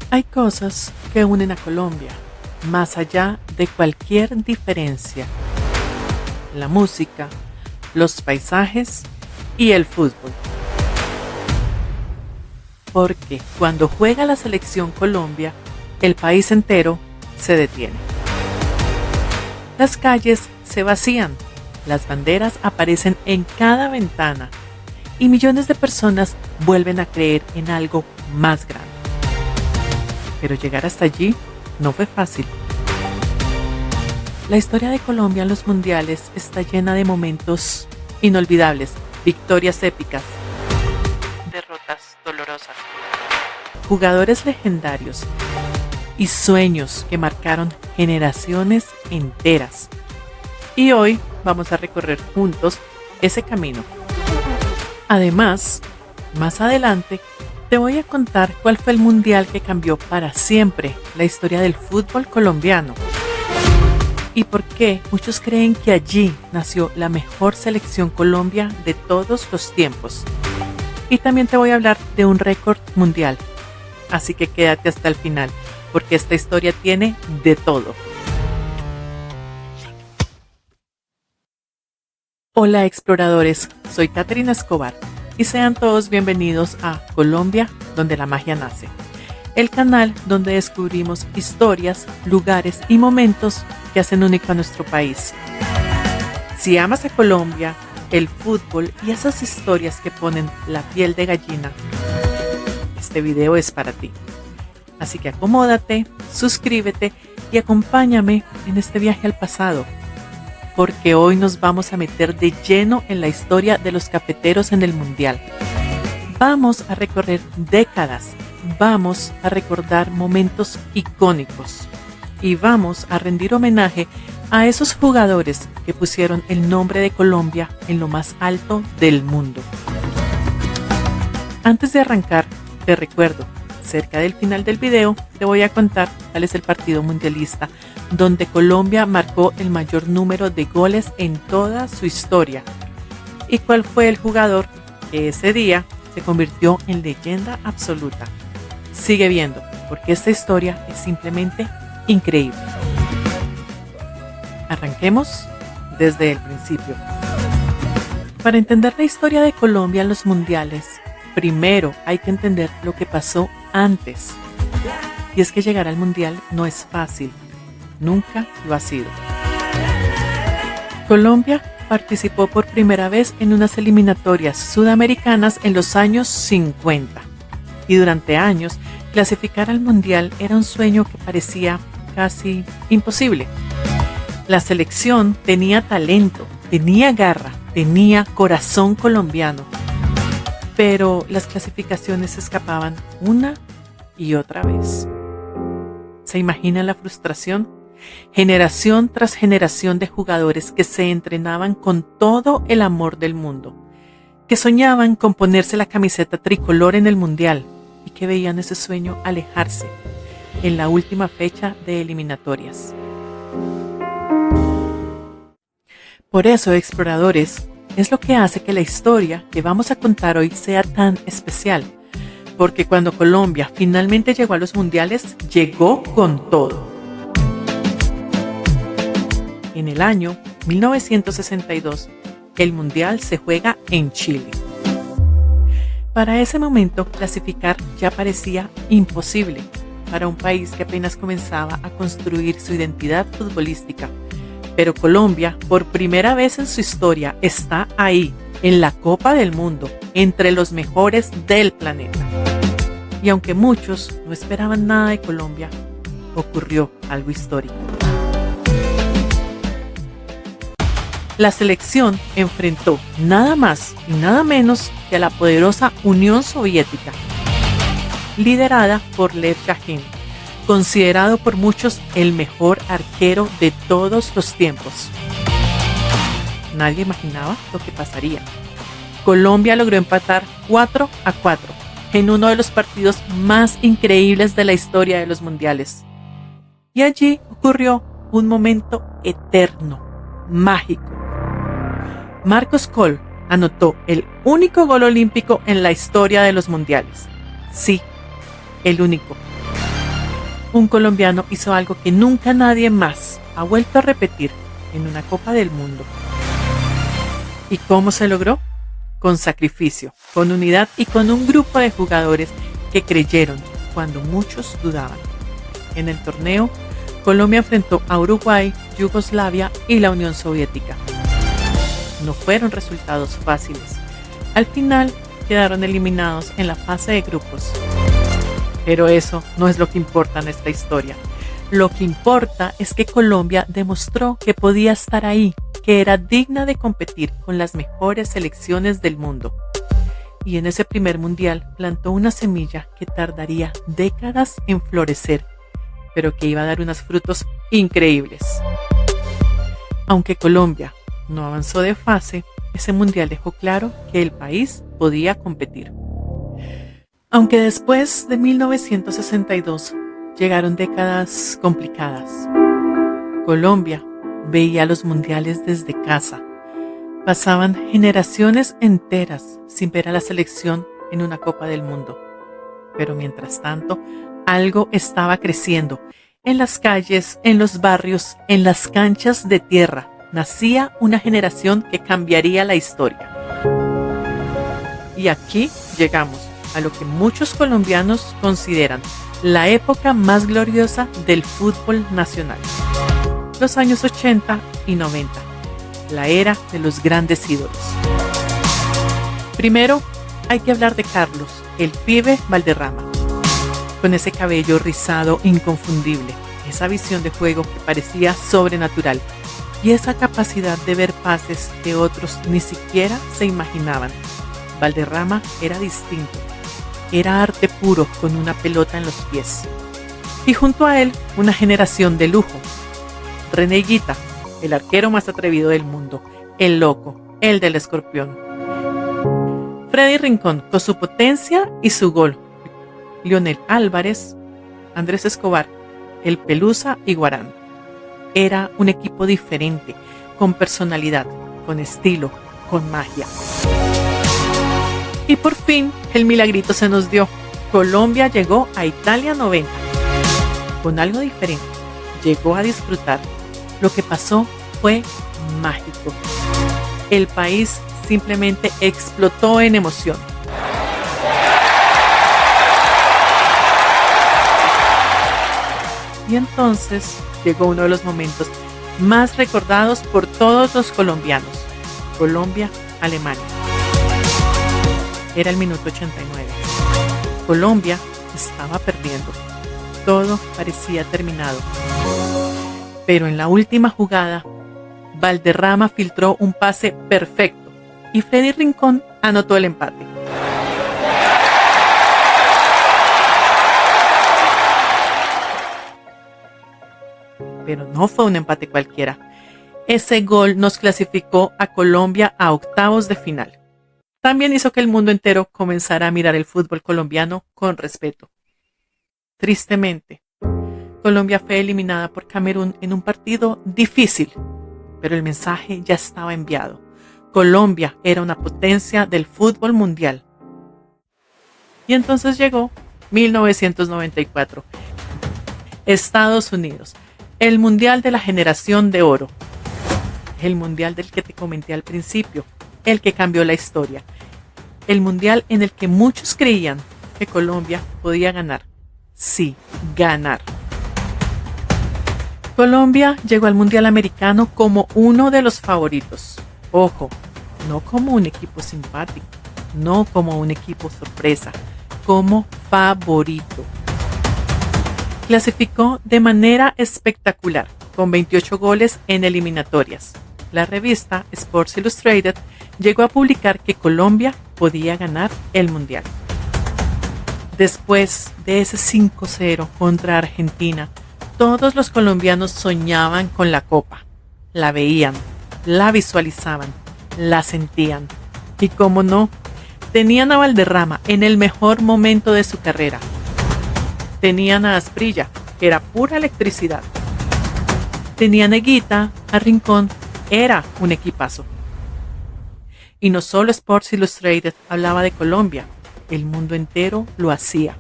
Hay cosas que unen a Colombia, más allá de cualquier diferencia. La música, los paisajes y el fútbol. Porque cuando juega la selección Colombia, el país entero se detiene. Las calles se vacían, las banderas aparecen en cada ventana y millones de personas vuelven a creer en algo más grande. Pero llegar hasta allí no fue fácil. La historia de Colombia en los mundiales está llena de momentos inolvidables, victorias épicas, derrotas dolorosas, jugadores legendarios y sueños que marcaron generaciones enteras. Y hoy vamos a recorrer juntos ese camino. Además, más adelante te voy a contar cuál fue el mundial que cambió para siempre la historia del fútbol colombiano y por qué muchos creen que allí nació la mejor selección Colombia de todos los tiempos. Y también te voy a hablar de un récord mundial, así que quédate hasta el final, porque esta historia tiene de todo. Hola exploradores, soy Caterina Escobar y sean todos bienvenidos a Colombia, donde la magia nace. El canal donde descubrimos historias, lugares y momentos que hacen único a nuestro país. Si amas a Colombia, el fútbol y esas historias que ponen la piel de gallina, este video es para ti. Así que acomódate, suscríbete y acompáñame en este viaje al pasado, porque hoy nos vamos a meter de lleno en la historia de los cafeteros en el mundial. Vamos a recorrer décadas, vamos a recordar momentos icónicos y vamos a rendir homenaje a esos jugadores que pusieron el nombre de Colombia en lo más alto del mundo. Antes de arrancar, te recuerdo, cerca del final del video te voy a contar cuál es el partido mundialista donde Colombia marcó el mayor número de goles en toda su historia y cuál fue el jugador que ese día se convirtió en leyenda absoluta. Sigue viendo, porque esta historia es simplemente increíble. Arranquemos desde el principio. Para entender la historia de Colombia en los mundiales, primero hay que entender lo que pasó antes. Y es que llegar al mundial no es fácil. Nunca lo ha sido. Colombia participó por primera vez en unas eliminatorias sudamericanas en los años 50. Y durante años, clasificar al mundial era un sueño que parecía casi imposible. La selección tenía talento, tenía garra, tenía corazón colombiano. Pero las clasificaciones se escapaban una y otra vez. ¿Se imagina la frustración? Generación tras generación de jugadores que se entrenaban con todo el amor del mundo, que soñaban con ponerse la camiseta tricolor en el mundial y que veían ese sueño alejarse en la última fecha de eliminatorias. Por eso, exploradores, es lo que hace que la historia que vamos a contar hoy sea tan especial, porque cuando Colombia finalmente llegó a los mundiales, llegó con todo. En el año 1962, el mundial se juega en Chile. Para ese momento, clasificar ya parecía imposible para un país que apenas comenzaba a construir su identidad futbolística. Pero Colombia, por primera vez en su historia, está ahí, en la Copa del Mundo, entre los mejores del planeta. Y aunque muchos no esperaban nada de Colombia, ocurrió algo histórico. La selección enfrentó nada más y nada menos que a la poderosa Unión Soviética, liderada por Lev Yashin, considerado por muchos el mejor arquero de todos los tiempos. Nadie imaginaba lo que pasaría. Colombia logró empatar 4-4 en uno de los partidos más increíbles de la historia de los mundiales. Y allí ocurrió un momento eterno, mágico. Marcos Kohl anotó el único gol olímpico en la historia de los mundiales. Sí, el único. un colombiano hizo algo que nunca nadie más ha vuelto a repetir en una Copa del Mundo. ¿Y cómo se logró? Con sacrificio, con unidad y con un grupo de jugadores que creyeron cuando muchos dudaban. En el torneo, Colombia enfrentó a Uruguay, Yugoslavia y la Unión Soviética. No fueron resultados fáciles. Al final, quedaron eliminados en la fase de grupos. Pero eso no es lo que importa en esta historia. Lo que importa es que Colombia demostró que podía estar ahí, que era digna de competir con las mejores selecciones del mundo. Y en ese primer mundial plantó una semilla que tardaría décadas en florecer, pero que iba a dar unos frutos increíbles. Aunque Colombia no avanzó de fase, ese mundial dejó claro que el país podía competir. Aunque después de 1962 llegaron décadas complicadas, Colombia veía los mundiales desde casa. Pasaban generaciones enteras sin ver a la selección en una Copa del Mundo. Pero mientras tanto, algo estaba creciendo. En las calles, en los barrios, en las canchas de tierra, nacía una generación que cambiaría la historia. Y aquí llegamos a lo que muchos colombianos consideran la época más gloriosa del fútbol nacional. Los años 80 y 90, la era de los grandes ídolos. Primero, hay que hablar de Carlos, el pibe Valderrama. Con ese cabello rizado inconfundible, esa visión de juego que parecía sobrenatural y esa capacidad de ver pases que otros ni siquiera se imaginaban. Valderrama era distinto, era arte puro con una pelota en los pies. Y junto a él, una generación de lujo. René Higuita, el arquero más atrevido del mundo, el loco, el del escorpión. Freddy Rincón, con su potencia y su gol. Leonel Álvarez, Andrés Escobar, el Pelusa y Guarán. Era un equipo diferente, con personalidad, con estilo, con magia. Y por fin, el milagrito se nos dio. Colombia llegó a Italia 90. Con algo diferente, llegó a disfrutar. Lo que pasó fue mágico. El país simplemente explotó en emoción. Y entonces llegó uno de los momentos más recordados por todos los colombianos. Colombia-Alemania. Era el minuto 89. Colombia estaba perdiendo. Todo parecía terminado. Pero en la última jugada, Valderrama filtró un pase perfecto y Freddy Rincón anotó el empate. Pero no fue un empate cualquiera. Ese gol nos clasificó a Colombia a octavos de final. También hizo que el mundo entero comenzara a mirar el fútbol colombiano con respeto. Tristemente, Colombia fue eliminada por Camerún en un partido difícil, pero el mensaje ya estaba enviado. Colombia era una potencia del fútbol mundial. Y entonces llegó 1994. Estados Unidos, el mundial de la generación de oro. El mundial del que te comenté al principio, el que cambió la historia. El mundial en el que muchos creían que Colombia podía ganar. Sí, ganar. Colombia llegó al Mundial Americano como uno de los favoritos. Ojo, no como un equipo simpático, no como un equipo sorpresa, como favorito. Clasificó de manera espectacular, con 28 goles en eliminatorias. La revista Sports Illustrated llegó a publicar que Colombia podía ganar el Mundial. Después de ese 5-0 contra Argentina, todos los colombianos soñaban con la copa. La veían, la visualizaban, la sentían. Y cómo no, tenían a Valderrama en el mejor momento de su carrera. Tenían a Asprilla, que era pura electricidad. Tenían a Higuita, a Rincón, era un equipazo. Y no solo Sports Illustrated hablaba de Colombia, el mundo entero lo hacía.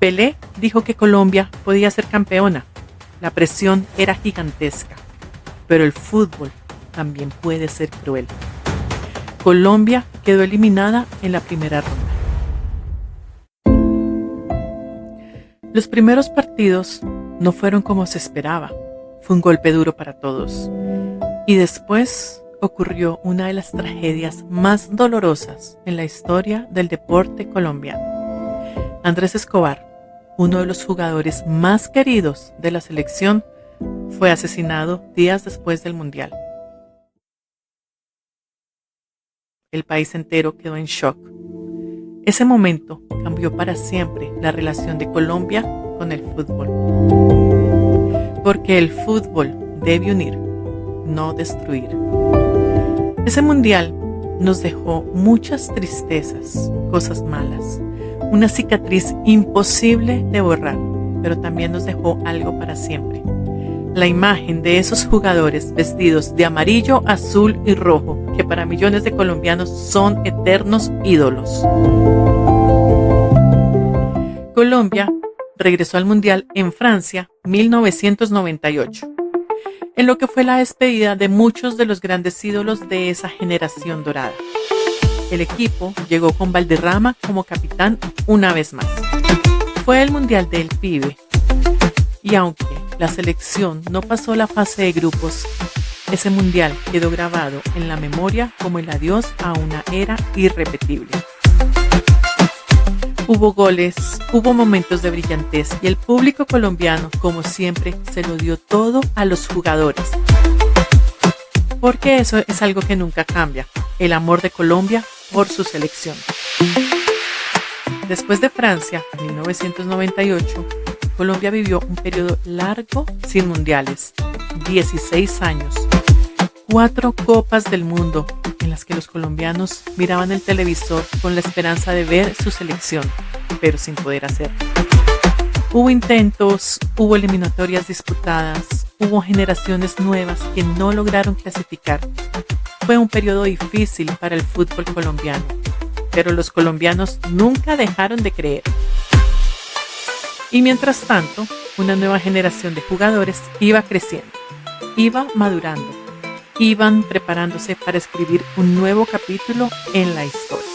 Pelé dijo que Colombia podía ser campeona. La presión era gigantesca, pero el fútbol también puede ser cruel. Colombia quedó eliminada en la primera ronda. Los primeros partidos no fueron como se esperaba. Fue un golpe duro para todos. Y después ocurrió una de las tragedias más dolorosas en la historia del deporte colombiano. Andrés Escobar, uno de los jugadores más queridos de la selección, fue asesinado días después del Mundial. El país entero quedó en shock. Ese momento cambió para siempre la relación de Colombia con el fútbol. Porque el fútbol debe unir, no destruir. Ese mundial nos dejó muchas tristezas, cosas malas, una cicatriz imposible de borrar, pero también nos dejó algo para siempre. La imagen de esos jugadores vestidos de amarillo, azul y rojo, que para millones de colombianos son eternos ídolos. Colombia regresó al Mundial en Francia 1998, en lo que fue la despedida de muchos de los grandes ídolos de esa generación dorada. El equipo llegó con Valderrama como capitán una vez más. Fue el Mundial del Pibe, y aunque la selección no pasó la fase de grupos, ese mundial quedó grabado en la memoria como el adiós a una era irrepetible. Hubo goles, hubo momentos de brillantez y el público colombiano, como siempre, se lo dio todo a los jugadores. Porque eso es algo que nunca cambia, el amor de Colombia por su selección. Después de Francia, en 1998, Colombia vivió un periodo largo sin mundiales, 16 años, 4 copas del mundo en las que los colombianos miraban el televisor con la esperanza de ver su selección, pero sin poder hacerlo. Hubo intentos, hubo eliminatorias disputadas, hubo generaciones nuevas que no lograron clasificar. Fue un periodo difícil para el fútbol colombiano, pero los colombianos nunca dejaron de creer. Y mientras tanto, una nueva generación de jugadores iba creciendo, iba madurando, iban preparándose para escribir un nuevo capítulo en la historia.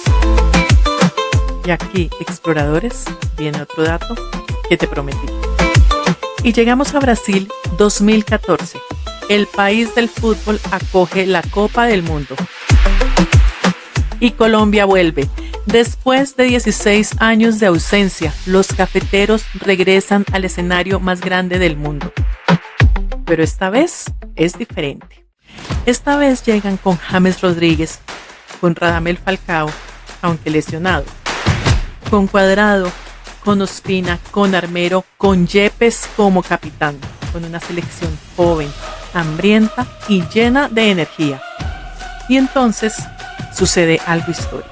Y aquí, exploradores, viene otro dato que te prometí. Y llegamos a Brasil 2014. El país del fútbol acoge la Copa del Mundo. Y Colombia vuelve. Después de 16 años de ausencia, los cafeteros regresan al escenario más grande del mundo. Pero esta vez es diferente. Esta vez llegan con James Rodríguez, con Radamel Falcao, aunque lesionado, con Cuadrado, con Ospina, con Armero, con Yepes como capitán, con una selección joven, hambrienta y llena de energía. Y entonces sucede algo histórico.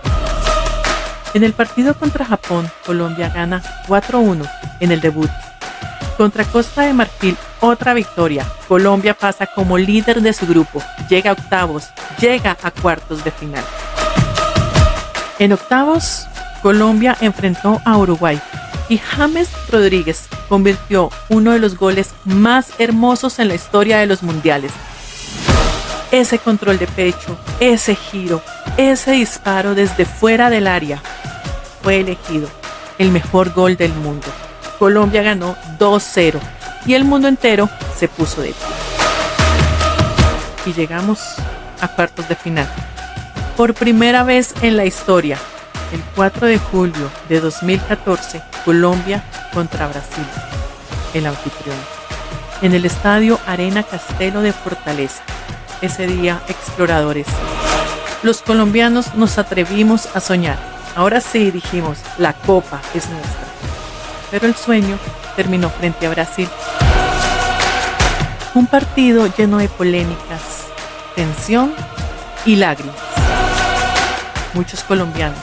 En el partido contra Japón, Colombia gana 4-1 en el debut. Contra Costa de Marfil, otra victoria. Colombia pasa como líder de su grupo, llega a octavos, llega a cuartos de final. En octavos, Colombia enfrentó a Uruguay y James Rodríguez convirtió uno de los goles más hermosos en la historia de los mundiales. Ese control de pecho, ese giro, ese disparo desde fuera del área, fue elegido el mejor gol del mundo. Colombia ganó 2-0 y el mundo entero se puso de pie. Y llegamos a cuartos de final. Por primera vez en la historia, el 4 de julio de 2014, Colombia contra Brasil, el anfitrión, en el estadio Arena Castelo de Fortaleza. Ese día, exploradores, los colombianos nos atrevimos a soñar. Ahora sí, dijimos, la copa es nuestra. Pero el sueño terminó frente a Brasil. Un partido lleno de polémicas, tensión y lágrimas. Muchos colombianos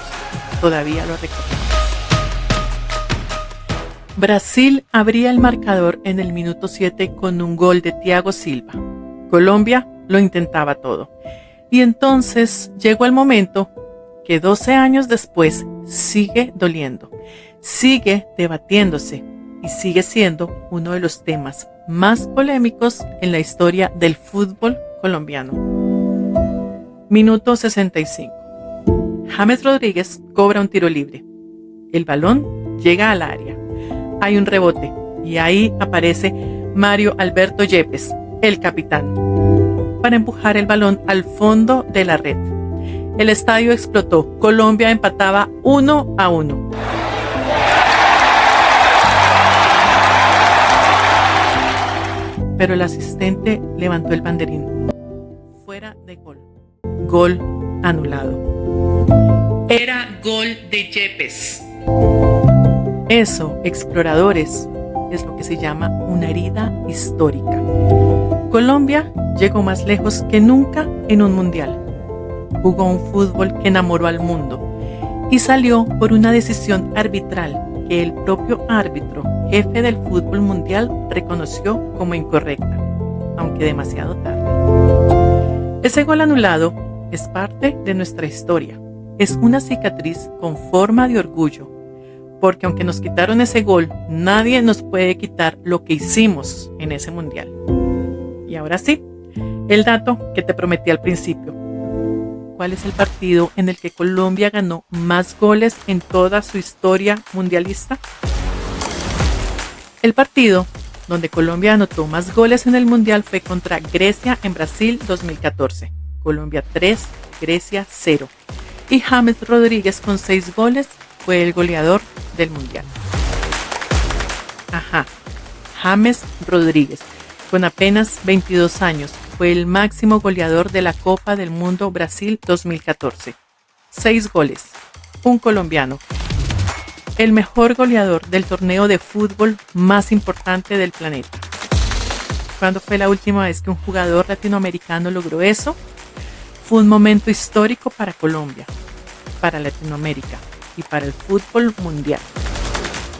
todavía lo recuerdan. Brasil abría el marcador en el minuto 7 con un gol de Thiago Silva. Colombia lo intentaba todo. Y entonces llegó el momento que 12 años después sigue doliendo. sigue debatiéndose y sigue siendo uno de los temas más polémicos en la historia del fútbol colombiano. Minuto 65. James Rodríguez cobra un tiro libre. El balón llega al área. Hay un rebote y ahí aparece Mario Alberto Yepes, el capitán, para empujar el balón al fondo de la red. El estadio explotó. Colombia empataba 1-1. Pero el asistente levantó el banderín. Fuera de gol. Gol anulado. Era gol de Yepes. Eso, exploradores, es lo que se llama una herida histórica. Colombia llegó más lejos que nunca en un mundial. Jugó un fútbol que enamoró al mundo y salió por una decisión arbitral que el propio árbitro, jefe del fútbol mundial, reconoció como incorrecta, aunque demasiado tarde. Ese gol anulado es parte de nuestra historia. Es una cicatriz con forma de orgullo, porque aunque nos quitaron ese gol, nadie nos puede quitar lo que hicimos en ese mundial. Y ahora sí, el dato que te prometí al principio. ¿Cuál es el partido en el que Colombia ganó más goles en toda su historia mundialista? El partido donde Colombia anotó más goles en el mundial fue contra Grecia en Brasil 2014. Colombia 3, Grecia 0. Y James Rodríguez con 6 goles fue el goleador del mundial. James Rodríguez, con apenas 22 años, fue el máximo goleador de la Copa del Mundo Brasil 2014. 6 goles, un colombiano. El mejor goleador del torneo de fútbol más importante del planeta. ¿Cuándo fue la última vez que un jugador latinoamericano logró eso? Fue un momento histórico para Colombia, para Latinoamérica y para el fútbol mundial.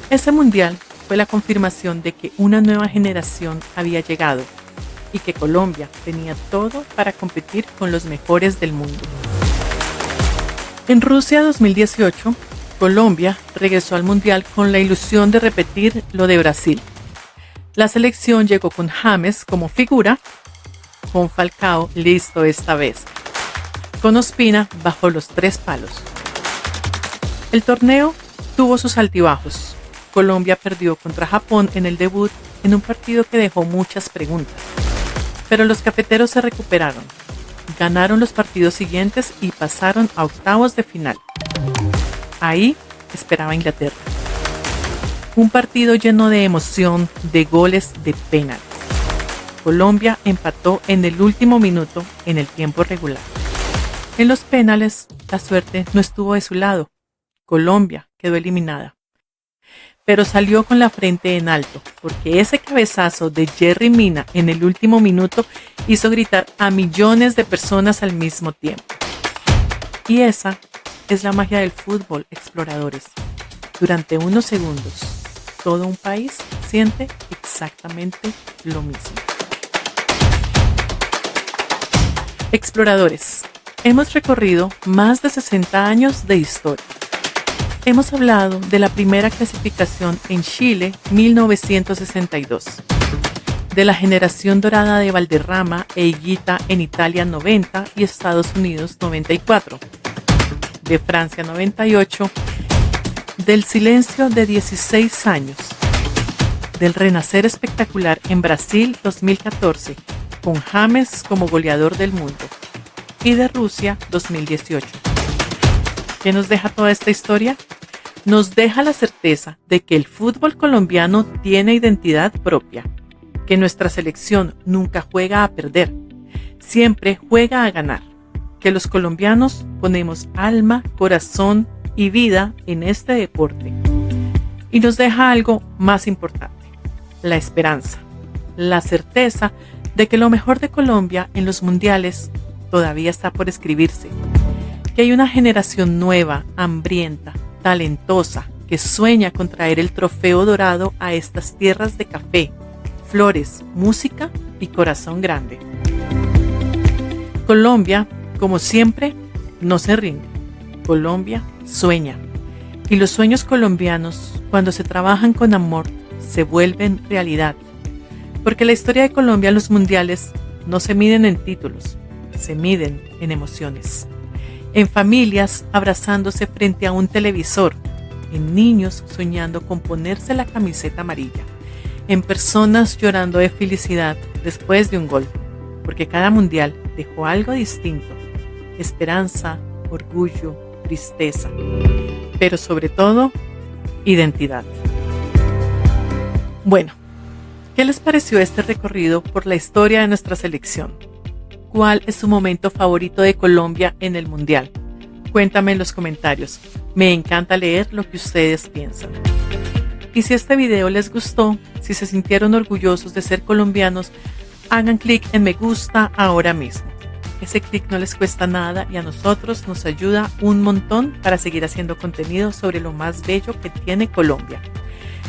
Ese mundial fue la confirmación de que una nueva generación había llegado y que Colombia tenía todo para competir con los mejores del mundo. En Rusia 2018, Colombia regresó al mundial con la ilusión de repetir lo de Brasil. La selección llegó con James como figura, con Falcao listo esta vez, con Ospina bajo los 3 palos. El torneo tuvo sus altibajos. Colombia perdió contra Japón en el debut en un partido que dejó muchas preguntas. Pero los cafeteros se recuperaron, ganaron los partidos siguientes y pasaron a octavos de final. Ahí esperaba Inglaterra. Un partido lleno de emoción, de goles, de penales. Colombia empató en el último minuto en el tiempo regular. En los penales, la suerte no estuvo de su lado. Colombia quedó eliminada. Pero salió con la frente en alto, porque ese cabezazo de Yerry Mina en el último minuto hizo gritar a millones de personas al mismo tiempo. Y esa es la magia del fútbol, exploradores. Durante unos segundos, todo un país siente exactamente lo mismo. Exploradores, hemos recorrido más de 60 años de historia. Hemos hablado de la primera clasificación en Chile, 1962, de la generación dorada de Valderrama e Higuita en Italia 90 y Estados Unidos 94, de Francia 98, del silencio de 16 años, del renacer espectacular en Brasil 2014, con James como goleador del mundo, y de Rusia 2018. ¿Qué nos deja toda esta historia? Nos deja la certeza de que el fútbol colombiano tiene identidad propia, que nuestra selección nunca juega a perder, siempre juega a ganar, que los colombianos ponemos alma, corazón y vida en este deporte. Y nos deja algo más importante, la esperanza, la certeza de que lo mejor de Colombia en los mundiales todavía está por escribirse, que hay una generación nueva, hambrienta, talentosa, que sueña con traer el trofeo dorado a estas tierras de café, flores, música y corazón grande. Colombia, como siempre, no se rinde. Colombia sueña. Y los sueños colombianos, cuando se trabajan con amor, se vuelven realidad. Porque la historia de Colombia en los mundiales no se miden en títulos, se miden en emociones. En familias abrazándose frente a un televisor, en niños soñando con ponerse la camiseta amarilla, en personas llorando de felicidad después de un gol, porque cada mundial dejó algo distinto: esperanza, orgullo, tristeza, pero sobre todo, identidad. Bueno, ¿qué les pareció este recorrido por la historia de nuestra selección? ¿Cuál es su momento favorito de Colombia en el mundial? Cuéntame en los comentarios. Me encanta leer lo que ustedes piensan. Y si este video les gustó, si se sintieron orgullosos de ser colombianos, hagan clic en me gusta ahora mismo. Ese clic no les cuesta nada y a nosotros nos ayuda un montón para seguir haciendo contenido sobre lo más bello que tiene Colombia.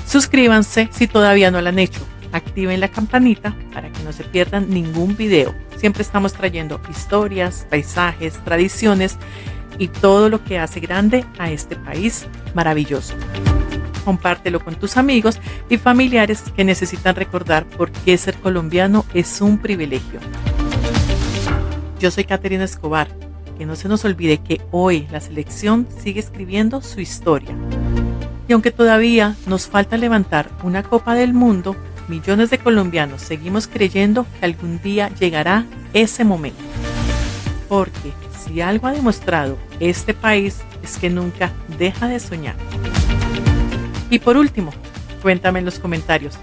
Suscríbanse si todavía no lo han hecho. Activen la campanita para que no se pierdan ningún video. Siempre estamos trayendo historias, paisajes, tradiciones y todo lo que hace grande a este país maravilloso. Compártelo con tus amigos y familiares que necesitan recordar por qué ser colombiano es un privilegio. Yo soy Caterina Escobar. Que no se nos olvide que hoy la selección sigue escribiendo su historia. Y aunque todavía nos falta levantar una Copa del Mundo, millones de colombianos seguimos creyendo que algún día llegará ese momento. Porque si algo ha demostrado este país es que nunca deja de soñar. Y por último, cuéntame en los comentarios,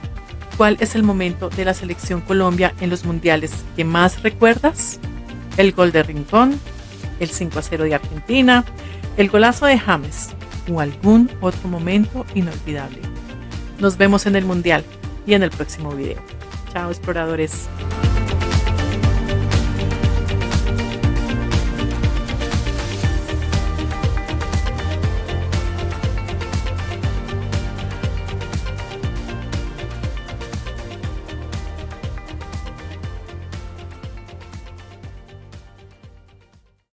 ¿cuál es el momento de la selección Colombia en los mundiales que más recuerdas? ¿El gol de Rincón? ¿El 5-0 de Argentina? ¿El golazo de James? ¿O algún otro momento inolvidable? Nos vemos en el mundial y en el próximo video. Chao, exploradores.